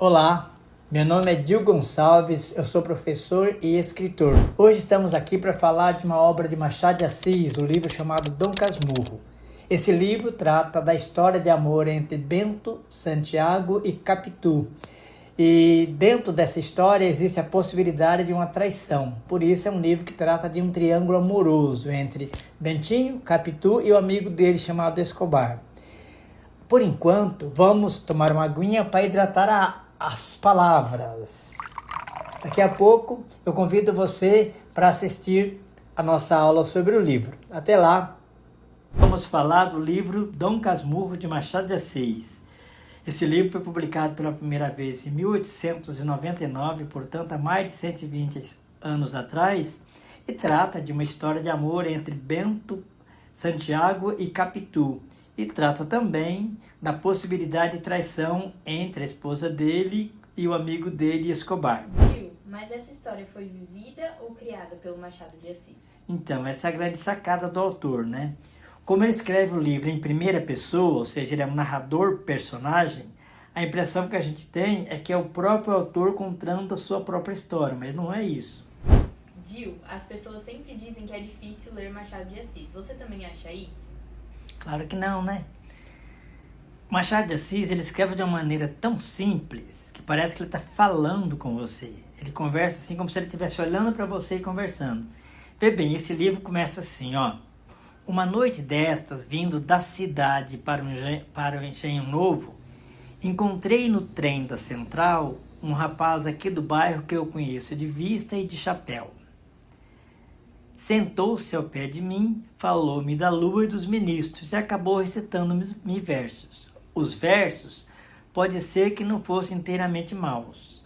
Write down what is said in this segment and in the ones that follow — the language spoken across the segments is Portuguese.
Olá, meu nome é Dil Gonçalves, eu sou professor e escritor. Hoje estamos aqui para falar de uma obra de Machado de Assis, o livro chamado Dom Casmurro. Esse livro trata da história de amor entre Bento, Santiago e Capitu. E dentro dessa história existe a possibilidade de uma traição. Por isso é um livro que trata de um triângulo amoroso entre Bentinho, Capitu e o amigo dele chamado Escobar. Por enquanto, vamos tomar uma aguinha para hidratar as palavras. Daqui a pouco eu convido você para assistir a nossa aula sobre o livro. Até lá! Vamos falar do livro Dom Casmurro de Machado de Assis. Esse livro foi publicado pela primeira vez em 1899, portanto há mais de 120 anos atrás, e trata de uma história de amor entre Bento, Santiago e Capitu. E trata também da possibilidade de traição entre a esposa dele e o amigo dele, Escobar. Gil, mas essa história foi vivida ou criada pelo Machado de Assis? Então, essa é a grande sacada do autor, né? Como ele escreve o livro em primeira pessoa, ou seja, ele é um narrador-personagem, a impressão que a gente tem é que é o próprio autor contando a sua própria história, mas não é isso. Gil, as pessoas sempre dizem que é difícil ler Machado de Assis. Você também acha isso? Claro que não, né? Machado de Assis, ele escreve de uma maneira tão simples que parece que ele está falando com você. Ele conversa assim como se ele estivesse olhando para você e conversando. Vê bem, esse livro começa assim, ó. Uma noite destas, vindo da cidade para o Engenho Novo, encontrei no trem da Central um rapaz aqui do bairro que eu conheço de vista e de chapéu. Sentou-se ao pé de mim, falou-me da lua e dos ministros e acabou recitando-me versos. Os versos pode ser que não fossem inteiramente maus.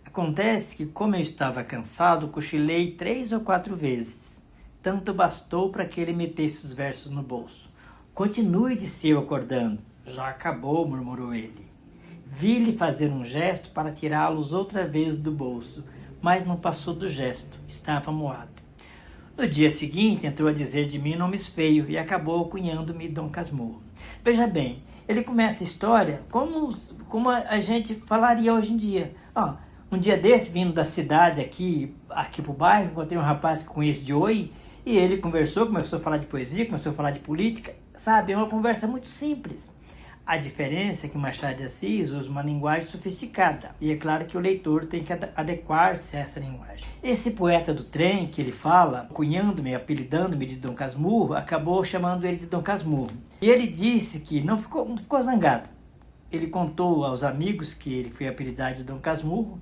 Acontece que, como eu estava cansado, cochilei 3 ou 4 vezes. Tanto bastou para que ele metesse os versos no bolso. Continue, disse eu acordando. Já acabou, murmurou ele. Vi-lhe fazer um gesto para tirá-los outra vez do bolso, mas não passou do gesto, estava moado. No dia seguinte, entrou a dizer de mim nomes feios e acabou cunhando-me Dom Casmurro. Veja bem, ele começa a história como a gente falaria hoje em dia. Ó, um dia desse, vindo da cidade aqui pro bairro, encontrei um rapaz que conheço de oi, e ele conversou, começou a falar de poesia, começou a falar de política, sabe? É uma conversa muito simples. A diferença é que Machado de Assis usa uma linguagem sofisticada, e é claro que o leitor tem que adequar-se a essa linguagem. Esse poeta do trem que ele fala, cunhando-me, apelidando-me de Dom Casmurro, acabou chamando ele de Dom Casmurro. E ele disse que não ficou zangado. Ele contou aos amigos que ele foi apelidado de Dom Casmurro,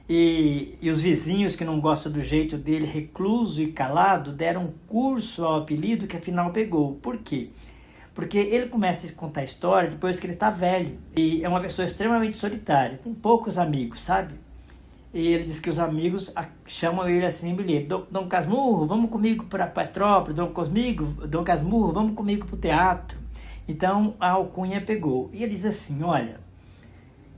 e os vizinhos que não gostam do jeito dele, recluso e calado, deram um curso ao apelido que afinal pegou. Por quê? Porque ele começa a contar a história depois que ele está velho. E é uma pessoa extremamente solitária. Tem poucos amigos, sabe? E ele diz que os amigos chamam ele assim em bilhete. Dom Casmurro, vamos comigo para Petrópolis. Dom Casmurro, vamos comigo para o teatro. Então a alcunha pegou. E ele diz assim, olha,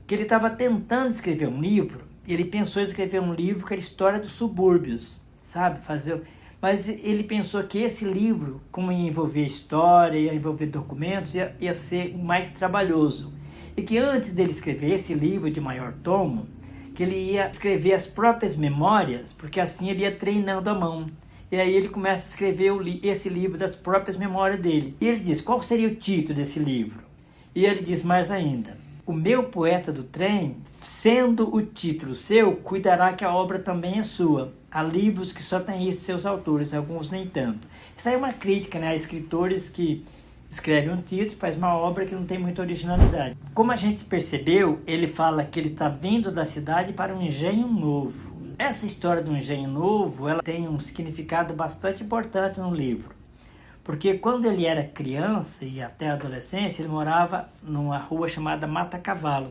que ele estava tentando escrever um livro. E ele pensou em escrever um livro que era história dos subúrbios, sabe? Mas ele pensou que esse livro, como ia envolver história, ia envolver documentos, ia ser mais trabalhoso. E que antes dele escrever esse livro de maior tomo, que ele ia escrever as próprias memórias, porque assim ele ia treinando a mão. E aí ele começa a escrever esse livro das próprias memórias dele. E ele diz, qual seria o título desse livro? E ele diz mais ainda, o meu poeta do trem, sendo o título seu, cuidará que a obra também é sua. Há livros que só têm isso seus autores, alguns nem tanto. Isso aí é uma crítica, né, a escritores que escrevem um título e fazem uma obra que não tem muita originalidade. Como a gente percebeu, ele fala que ele está vindo da cidade para um engenho novo. Essa história do engenho novo, ela tem um significado bastante importante no livro. Porque quando ele era criança e até a adolescência, ele morava numa rua chamada Mata Cavalo.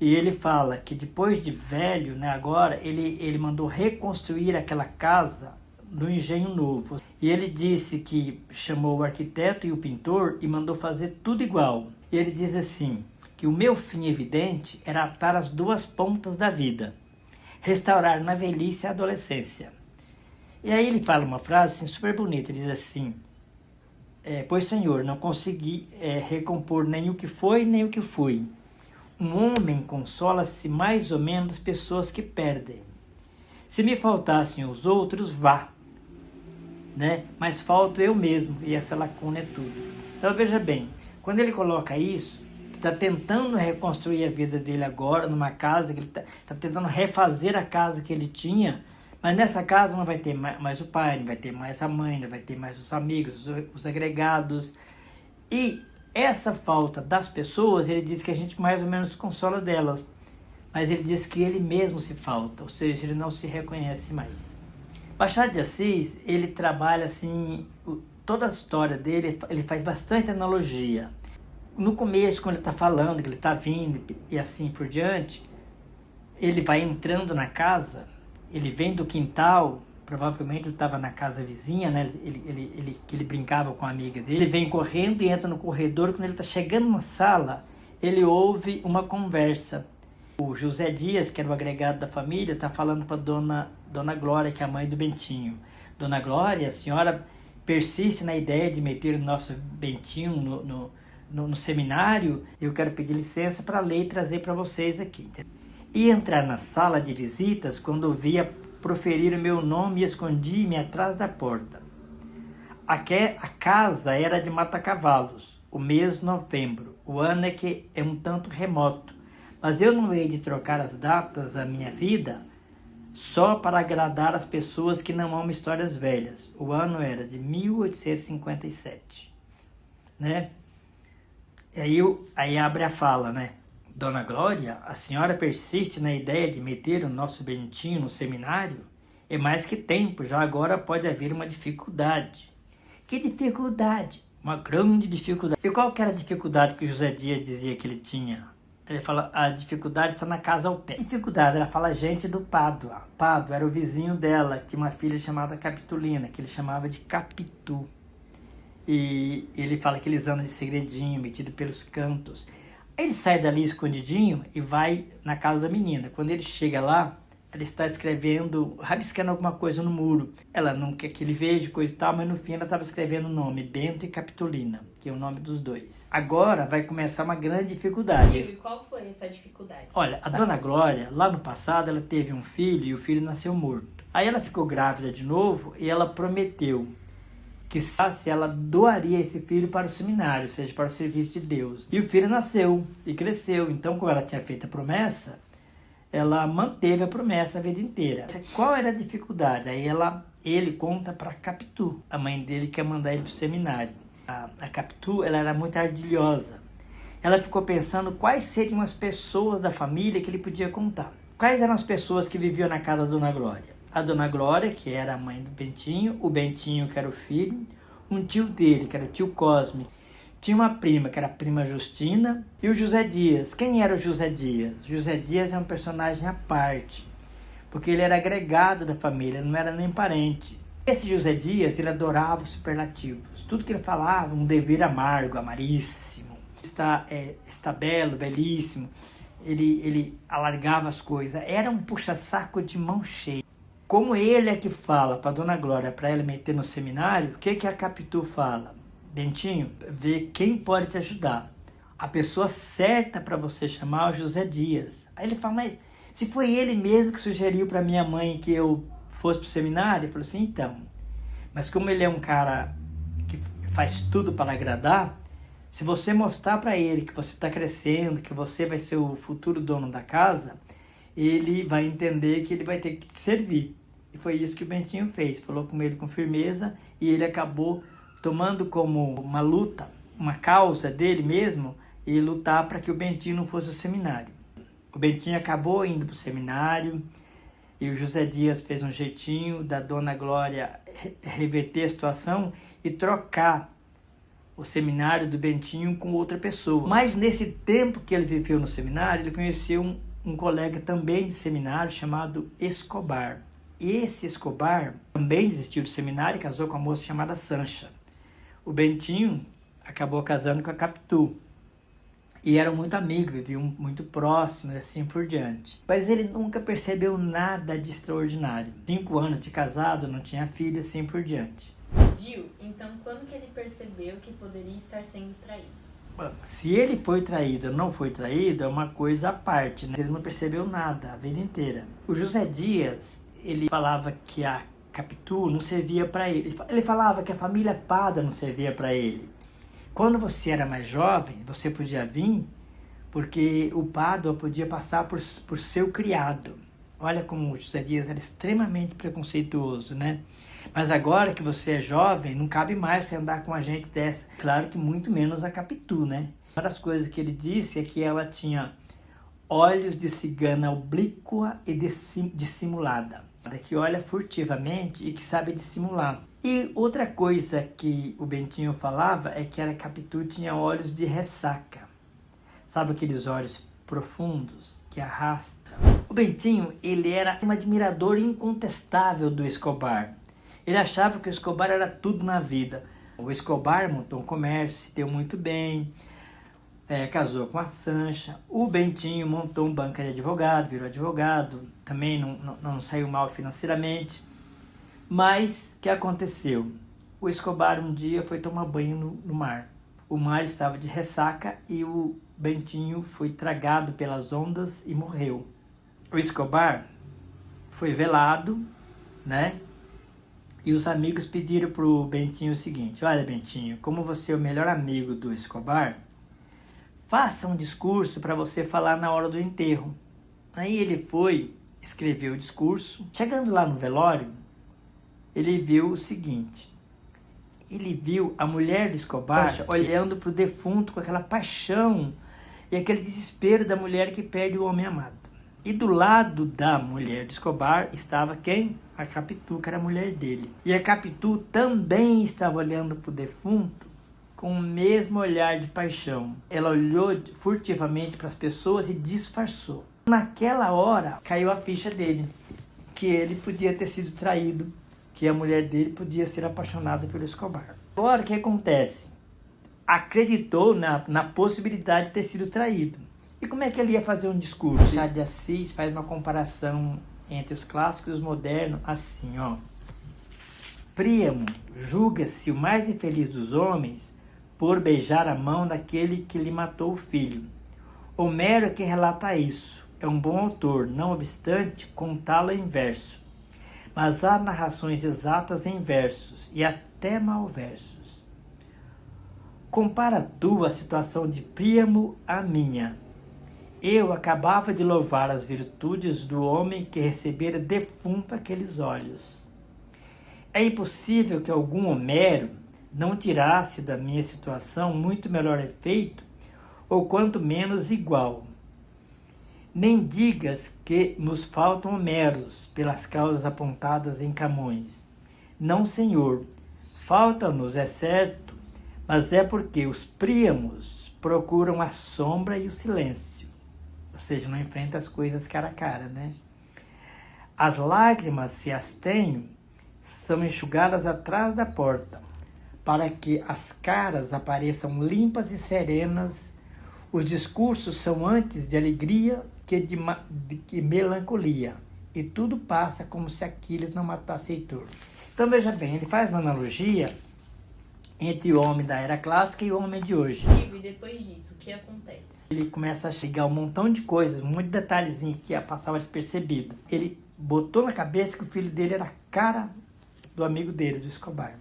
E ele fala que depois de velho, né, agora, ele mandou reconstruir aquela casa no Engenho Novo. E ele disse que chamou o arquiteto e o pintor e mandou fazer tudo igual. E ele diz assim, que o meu fim evidente era atar as duas pontas da vida, restaurar na velhice a adolescência. E aí ele fala uma frase assim, super bonita, ele diz assim, pois Senhor, não consegui recompor nem o que foi, nem o que fui. Um homem consola-se mais ou menos das pessoas que perdem. Se me faltassem os outros, vá, né? Mas falto eu mesmo, e essa lacuna é tudo. Então veja bem, quando ele coloca isso, está tentando reconstruir a vida dele agora, numa casa que ele está tentando refazer a casa que ele tinha, mas nessa casa não vai ter mais o pai, não vai ter mais a mãe, não vai ter mais os amigos, os agregados. E essa falta das pessoas, ele diz que a gente mais ou menos consola delas, mas ele diz que ele mesmo se falta, ou seja, ele não se reconhece mais. Machado de Assis, ele trabalha assim, toda a história dele, ele faz bastante analogia. No começo, quando ele está falando, que ele está vindo e assim por diante, ele vai entrando na casa, ele vem do quintal, provavelmente ele estava na casa vizinha, né? Ele brincava com a amiga dele, ele vem correndo e entra no corredor. Quando ele está chegando na sala, ele ouve uma conversa. O José Dias, que era o agregado da família, está falando para Dona Glória, que é a mãe do Bentinho. Dona Glória, a senhora persiste na ideia de meter o nosso Bentinho no seminário? Eu quero pedir licença para ler e trazer para vocês aqui. E entrar na sala de visitas quando ouvia proferir o meu nome e escondi-me atrás da porta. A casa era de Mata-Cavalos, o mês de novembro. O ano é que é um tanto remoto, mas eu não hei de trocar as datas da minha vida só para agradar as pessoas que não amam histórias velhas. O ano era de 1857, né? E aí abre a fala, né? Dona Glória, a senhora persiste na ideia de meter o nosso Bentinho no seminário? É mais que tempo, já agora pode haver uma dificuldade. Que dificuldade? Uma grande dificuldade. E qual que era a dificuldade que o José Dias dizia que ele tinha? Ele fala, a dificuldade está na casa ao pé. Dificuldade, ela fala gente do Pádua. Pádua era o vizinho dela, que tinha uma filha chamada Capitolina, que ele chamava de Capitu. E ele fala aqueles anos de segredinho, metido pelos cantos. Ele sai dali escondidinho e vai na casa da menina. Quando ele chega lá, ela está escrevendo, rabiscando alguma coisa no muro. Ela não quer que ele veja coisa e tal, mas no fim ela estava escrevendo o nome, Bento e Capitolina, que é o nome dos dois. Agora vai começar uma grande dificuldade. E qual foi essa dificuldade? Olha, a Dona Glória, lá no passado, ela teve um filho e o filho nasceu morto. Aí ela ficou grávida de novo e ela prometeu que se ela doaria esse filho para o seminário, ou seja, para o serviço de Deus. E o filho nasceu e cresceu. Então, como ela tinha feito a promessa, ela manteve a promessa a vida inteira. Qual era a dificuldade? Aí ele conta para Capitu, a mãe dele quer mandar ele para o seminário. A Capitu, ela era muito ardilhosa. Ela ficou pensando quais seriam as pessoas da família que ele podia contar. Quais eram as pessoas que viviam na casa da Dona Glória? A Dona Glória, que era a mãe do Bentinho, o Bentinho, que era o filho, um tio dele, que era o tio Cosme, tinha uma prima, que era a prima Justina, e o José Dias. Quem era o José Dias? José Dias é um personagem à parte, porque ele era agregado da família, não era nem parente. Esse José Dias, ele adorava os superlativos. Tudo que ele falava, um dever amargo, amaríssimo, está belo, belíssimo. Ele alargava as coisas, era um puxa-saco de mão cheia. Como ele é que fala para Dona Glória, para ela meter no seminário, o que a Capitu fala? Bentinho, vê quem pode te ajudar. A pessoa certa para você chamar é o José Dias. Aí ele fala, mas se foi ele mesmo que sugeriu para minha mãe que eu fosse para o seminário? Eu falei assim, então, mas como ele é um cara que faz tudo para agradar, se você mostrar para ele que você está crescendo, que você vai ser o futuro dono da casa, ele vai entender que ele vai ter que te servir. E foi isso que o Bentinho fez, falou com ele com firmeza, e ele acabou tomando como uma luta, uma causa dele mesmo, e lutar para que o Bentinho não fosse ao seminário. O Bentinho acabou indo para o seminário, e o José Dias fez um jeitinho da Dona Glória reverter a situação e trocar o seminário do Bentinho com outra pessoa. Mas nesse tempo que ele viveu no seminário, ele conheceu um colega também de seminário chamado Escobar. Esse Escobar também desistiu do seminário e casou com uma moça chamada Sancha. O Bentinho acabou casando com a Capitu. E eram muito amigos, viviam muito próximos, assim por diante. Mas ele nunca percebeu nada de extraordinário. 5 anos de casado, não tinha filho, assim por diante. Gil, então quando que ele percebeu que poderia estar sendo traído? Se ele foi traído ou não foi traído é uma coisa à parte, né? Ele não percebeu nada a vida inteira. O José Dias, ele falava que a Capitu não servia para ele. Ele falava que a família Pádua não servia para ele. Quando você era mais jovem, você podia vir porque o Pádua podia passar por seu criado. Olha como o José Dias era extremamente preconceituoso, né? Mas agora que você é jovem, não cabe mais você andar com a gente dessa. Claro que muito menos a Capitu, né? Uma das coisas que ele disse é que ela tinha olhos de cigana oblíqua e dissimulada. Que olha furtivamente e que sabe dissimular. E outra coisa que o Bentinho falava é que a Capitu tinha olhos de ressaca. Sabe aqueles olhos profundos que arrastam? O Bentinho, ele era um admirador incontestável do Escobar. Ele achava que o Escobar era tudo na vida. O Escobar montou um comércio, se deu muito bem, casou com a Sancha. O Bentinho montou um banco de advogado, virou advogado, também não saiu mal financeiramente. Mas o que aconteceu? O Escobar um dia foi tomar banho no mar. O mar estava de ressaca e o Bentinho foi tragado pelas ondas e morreu. O Escobar foi velado, né? E os amigos pediram para o Bentinho o seguinte: olha, Bentinho, como você é o melhor amigo do Escobar, faça um discurso para você falar na hora do enterro. Aí ele foi, escreveu o discurso. Chegando lá no velório, ele viu o seguinte: ele viu a mulher do Escobar olhando para o defunto com aquela paixão e aquele desespero da mulher que perde o homem amado. E do lado da mulher do Escobar estava quem? A Capitu, que era a mulher dele. E a Capitu também estava olhando para o defunto com o mesmo olhar de paixão. Ela olhou furtivamente para as pessoas e disfarçou. Naquela hora, caiu a ficha dele, que ele podia ter sido traído, que a mulher dele podia ser apaixonada pelo Escobar. Agora, o que acontece? Acreditou na possibilidade de ter sido traído. E como é que ele ia fazer um discurso? Machado de Assis faz uma comparação entre os clássicos e os modernos assim, ó. Príamo julga-se o mais infeliz dos homens por beijar a mão daquele que lhe matou o filho. Homero é que relata isso. É um bom autor, não obstante contá-lo em verso. Mas há narrações exatas em versos e até malversos. Compara tu a situação de Príamo à minha. Eu acabava de louvar as virtudes do homem que recebera defunto aqueles olhos. É impossível que algum Homero não tirasse da minha situação muito melhor efeito, ou quanto menos igual. Nem digas que nos faltam Homeros pelas causas apontadas em Camões. Não, senhor, falta-nos, é certo, mas é porque os Príamos procuram a sombra e o silêncio. Ou seja, não enfrenta as coisas cara a cara, né? As lágrimas, se as tenho, são enxugadas atrás da porta, para que as caras apareçam limpas e serenas. Os discursos são antes de alegria que de melancolia, e tudo passa como se Aquiles não matasse Heitor. Então veja bem, ele faz uma analogia entre o homem da era clássica e o homem de hoje. E depois disso, o que acontece? Ele começa a chegar um montão de coisas, muito detalhezinho que ia passar despercebido. Ele botou na cabeça que o filho dele era a cara do amigo dele, do Escobar.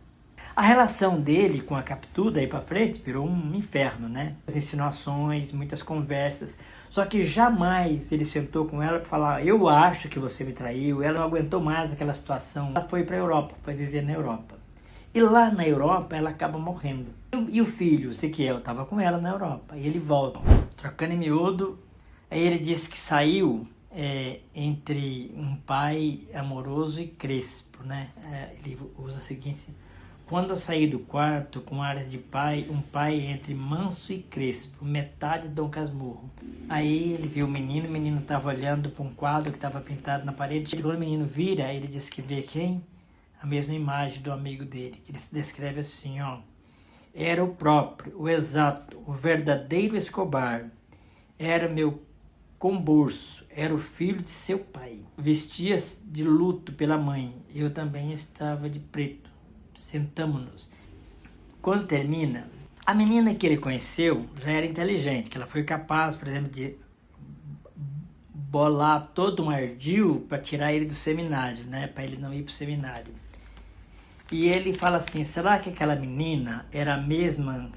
A relação dele com a Capitu, daí pra frente, virou um inferno, né? As insinuações, muitas conversas. Só que jamais ele sentou com ela para falar: eu acho que você me traiu. Ela não aguentou mais aquela situação. Ela foi para a Europa, foi viver na Europa. E lá na Europa ela acaba morrendo. E o filho, Ezequiel, estava com ela na Europa. E ele volta, trocando em miúdo. Aí ele disse que saiu entre um pai amoroso e crespo, né? Ele usa o seguinte: quando eu saí do quarto com áreas de pai, um pai entre manso e crespo, metade de Dom Casmurro. Aí ele viu o menino estava olhando para um quadro que estava pintado na parede. Quando o menino vira, ele disse que vê quem? A mesma imagem do amigo dele, que ele se descreve assim, ó. Era o próprio, o exato, o verdadeiro Escobar. Era meu comburso, era o filho de seu pai. Vestia-se de luto pela mãe, eu também estava de preto. Sentamo-nos. Quando termina, A menina que ele conheceu já era inteligente, que ela foi capaz, por exemplo, de bolar todo um ardil para tirar ele do seminário, né? Para ele não ir para o seminário. E ele fala assim, será que aquela menina era a mesma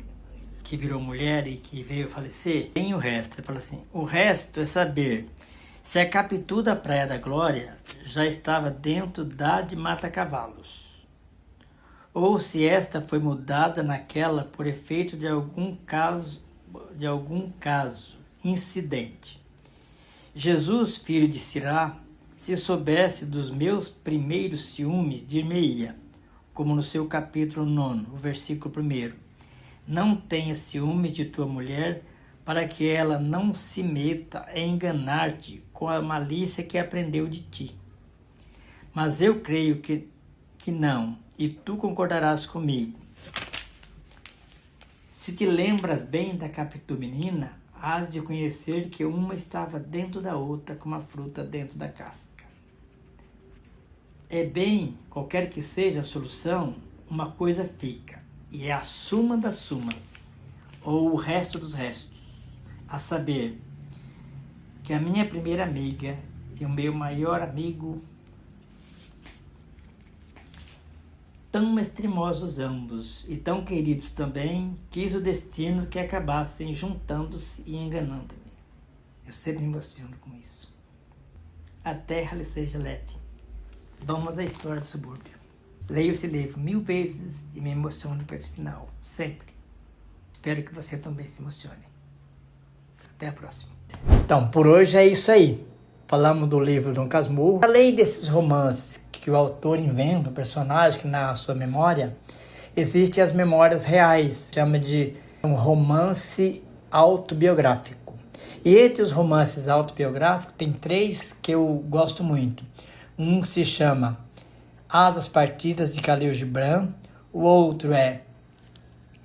que virou mulher e que veio falecer? Tem o resto. Ele fala assim, o resto é saber se a Capitu da Praia da Glória já estava dentro da de Mata-Cavalos, ou se esta foi mudada naquela por efeito de algum caso, incidente. Jesus, filho de Sirá, se soubesse dos meus primeiros ciúmes, dir-me-ia, como no seu capítulo 9, o versículo 1, não tenha ciúmes de tua mulher, para que ela não se meta a enganar-te com a malícia que aprendeu de ti. Mas eu creio que não, e tu concordarás comigo. Se te lembras bem da Capitu menina, hás de conhecer que uma estava dentro da outra como a fruta dentro da casca. É bem, qualquer que seja a solução, uma coisa fica, e é a suma das sumas, ou o resto dos restos, a saber, que a minha primeira amiga e o meu maior amigo, tão extremosos ambos, e tão queridos também, quis o destino que acabassem juntando-se e enganando-me. Eu sempre me emociono com isso. A terra lhe seja leve. Vamos à história do subúrbio. Leio esse livro 1000 vezes e me emociono com esse final, sempre. Espero que você também se emocione. Até a próxima. Então, por hoje é isso aí. Falamos do livro Dom Casmurro. Além desses romances que o autor inventa, o personagem que narra a sua memória, existem as memórias reais, chama de um romance autobiográfico. E entre os romances autobiográficos, tem 3 que eu gosto muito. Um se chama Asas Partidas, de Khalil Gibran, o outro é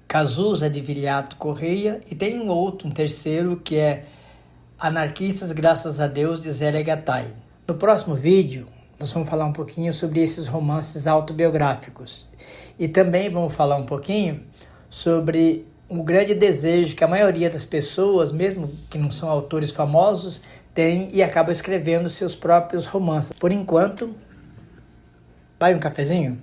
Cazuza, de Viriato Correia, e tem um terceiro, que é Anarquistas, Graças a Deus, de Zélia Gattai. No próximo vídeo, nós vamos falar um pouquinho sobre esses romances autobiográficos. E também vamos falar um pouquinho sobre o grande desejo que a maioria das pessoas, mesmo que não são autores famosos, tem e acabam escrevendo seus próprios romances. Por enquanto, vai um cafezinho?